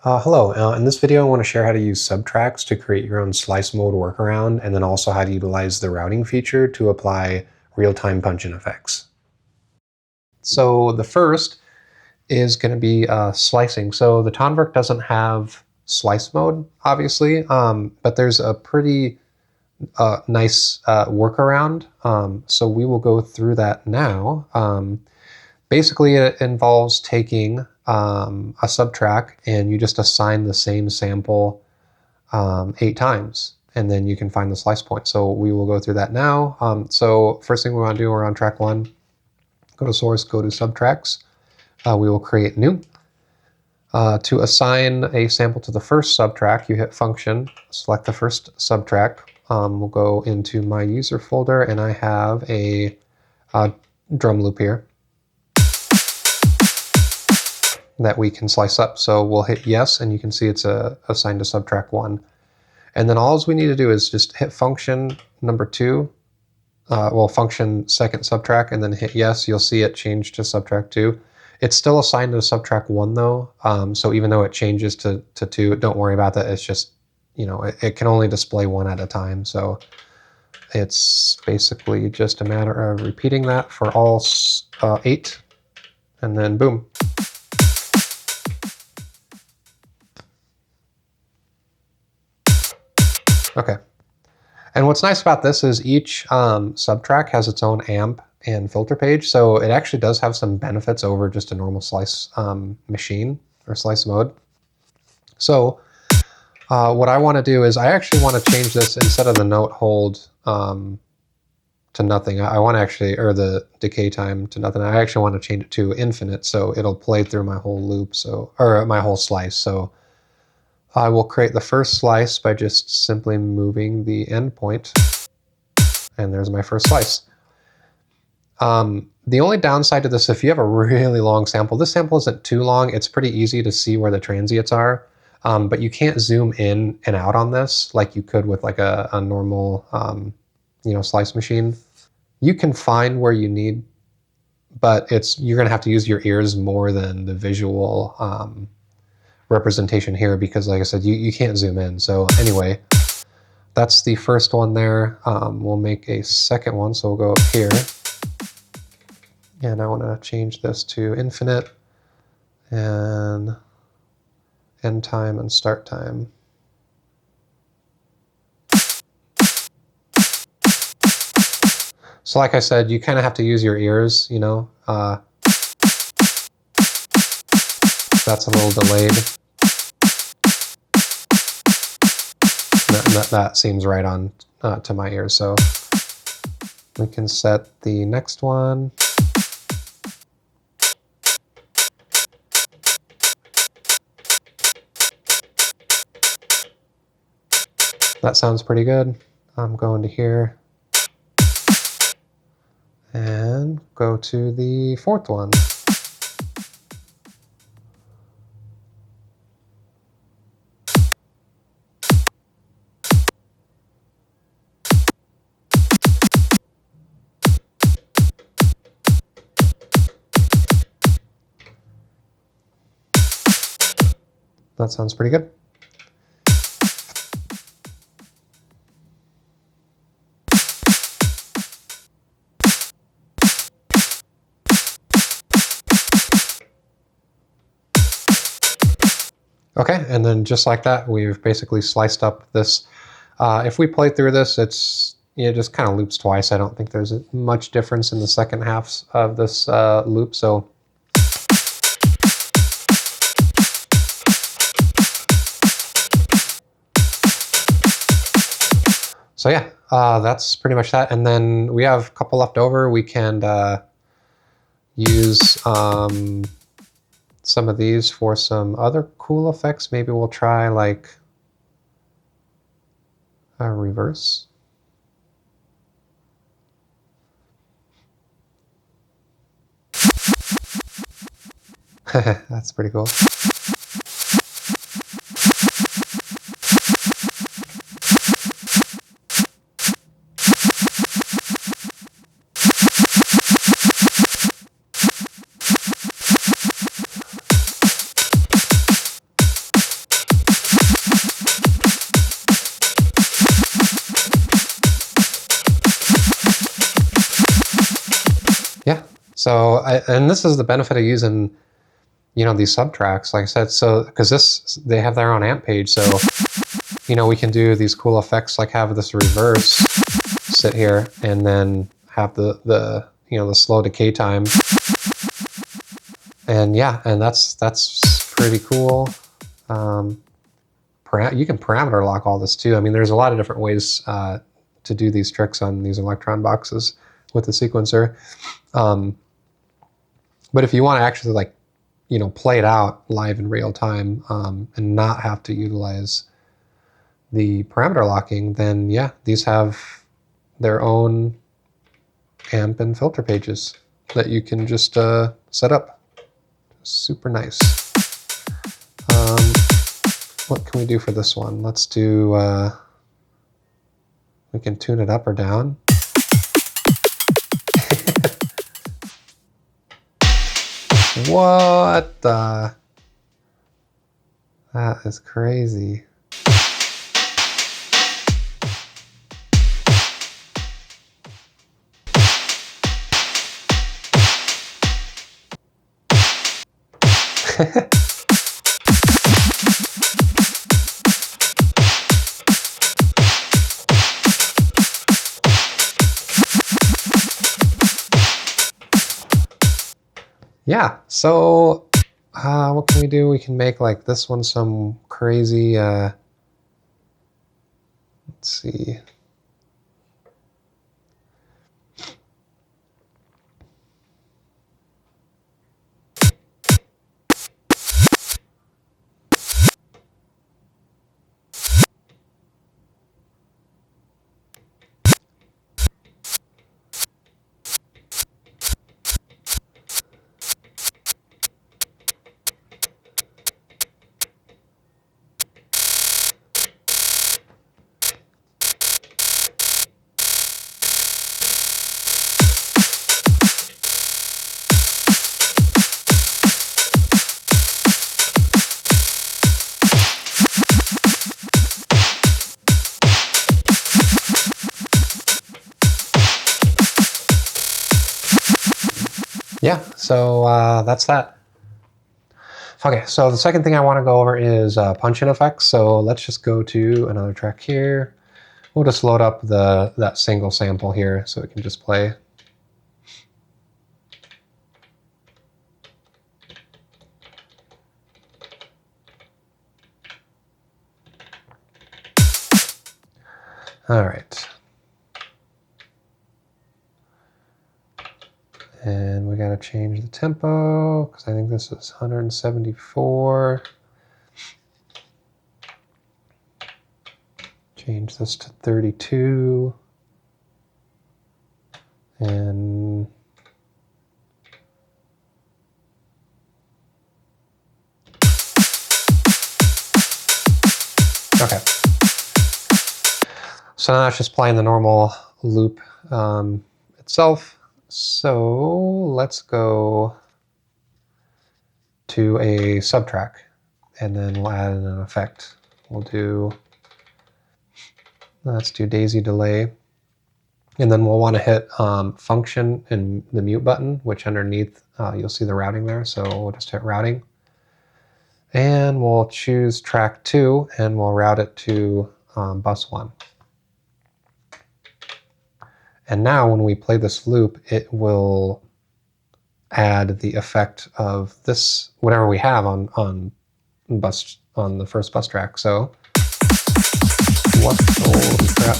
Hello, in this video I want to share how to use subtracks to create your own slice mode workaround, and then also how to utilize the routing feature to apply real-time punch-in effects. So the first is going to be slicing. So the Tonverk doesn't have slice mode, obviously, but there's a pretty nice workaround. So we will go through that now. Basically, it involves taking a subtrack and you just assign the same sample 8 times, and then you can find the slice point. So we will go through that now. So first thing we want to do, we're on track 1. Go to source, go to subtracks. We will create new. To assign a sample to the first subtrack, you hit function, select the first subtrack. We'll go into my user folder, and I have a drum loop here that we can slice up. So we'll hit yes, and you can see it's assigned to subtrack 1. And then all we need to do is just hit function number 2, function second subtrack, and then hit yes. You'll see it change to subtract 2. It's still assigned to subtract 1 though, so even though it changes to 2, don't worry about that. It's just, it can only display 1 at a time. So it's basically just a matter of repeating that for all 8, and then boom. Okay. And what's nice about this is each subtrack has its own amp and filter page, so it actually does have some benefits over just a normal slice machine or slice mode. So what I want to do is I actually want to change this, instead of the note hold to nothing, I want to actually, or the decay time to nothing, I actually want to change it to infinite, so it'll play through my whole loop, or my whole slice. So I will create the first slice by just simply moving the endpoint, and there's my first slice. The only downside to this, if you have a really long sample, this sample isn't too long, it's pretty easy to see where the transients are, but you can't zoom in and out on this like you could with like a normal slice machine. You can find where you need, but you're going to have to use your ears more than the visual representation here, because like I said, you can't zoom in. So anyway, that's the first one there. We'll make a second one, so we'll go up here, and I want to change this to infinite, and end time and start time. So like I said, you kind of have to use your ears, that's a little delayed. That seems right on to my ears. So we can set the next one. That sounds pretty good. I'm going to here and go to the fourth one. That sounds pretty good. Okay, and then just like that, we've basically sliced up this. If we play through this, it just kind of loops twice. I don't think there's much difference in the second half of this loop. So yeah, that's pretty much that. And then we have a couple left over. We can use some of these for some other cool effects. Maybe we'll try like a reverse. That's pretty cool. So, and this is the benefit of using, these subtracks, like I said, so, because they have their own amp page, so, we can do these cool effects, like have this reverse sit here, and then have the slow decay time. And yeah, and that's pretty cool. You can parameter lock all this too. I mean, there's a lot of different ways to do these tricks on these Electron boxes with the sequencer. But if you want to actually play it out live in real time and not have to utilize the parameter locking, then yeah, these have their own amp and filter pages that you can just set up. Super nice. What can we do for this one? Let's do, we can tune it up or down. What the? That is crazy. Yeah, so what can we do? We can make like this one some crazy, let's see. Yeah, so that's that. Okay, so the second thing I want to go over is punch-in effects. So let's just go to another track here. We'll just load up that single sample here so it can just play. All right. And we got to change the tempo because I think this is 174. Change this to 32. And okay. So now it's just playing the normal loop itself. So let's go to a subtrack and then we'll add in an effect. Let's do daisy delay. And then we'll want to hit function and the mute button, which underneath you'll see the routing there. So we'll just hit routing. And we'll choose track 2 and we'll route it to bus 1. And now when we play this loop, it will add the effect of this, whatever we have on the first bus track. So what the crap?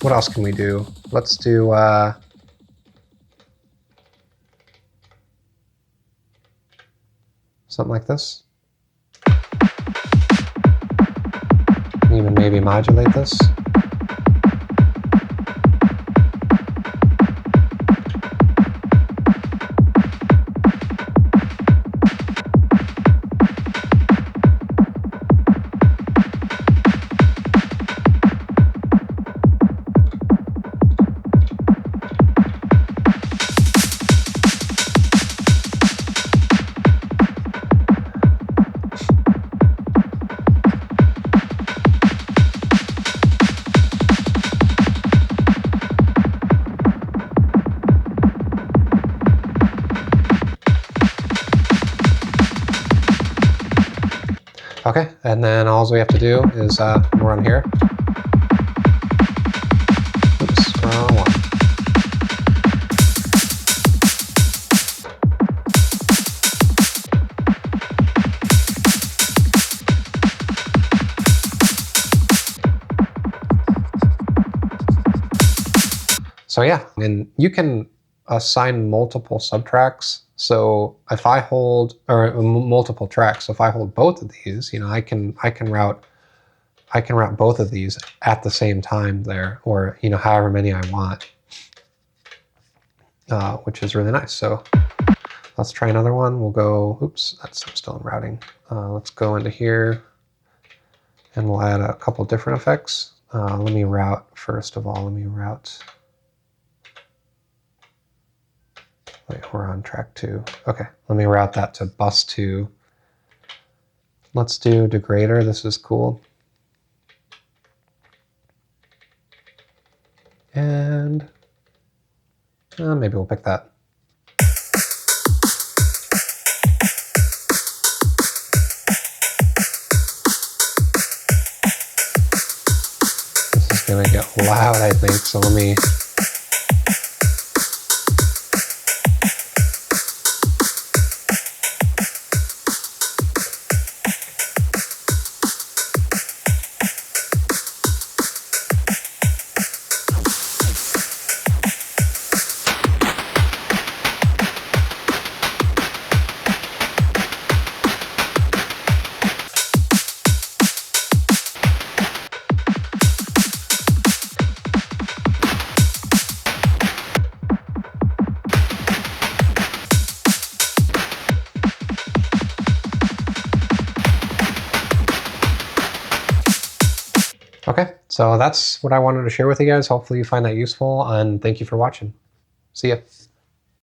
What else can we do? Let's do something like this. Even maybe modulate this. Okay, and then all we have to do is run here. Oops, wrong one. So yeah, and you can assign multiple subtracks. So if I hold, or multiple tracks, so if I hold both of these, I can route both of these at the same time there, or however many I want, which is really nice. So let's try another one. We'll go. Oops, I'm still in routing. Let's go into here, and we'll add a couple different effects. Let me route first of all. Let me route. Wait, we're on track 2. Okay, let me route that to bus 2. Let's do degrader. This is cool. And maybe we'll pick that. This is going to get loud, I think, so let me... Okay, so that's what I wanted to share with you guys. Hopefully you find that useful, and thank you for watching. See ya.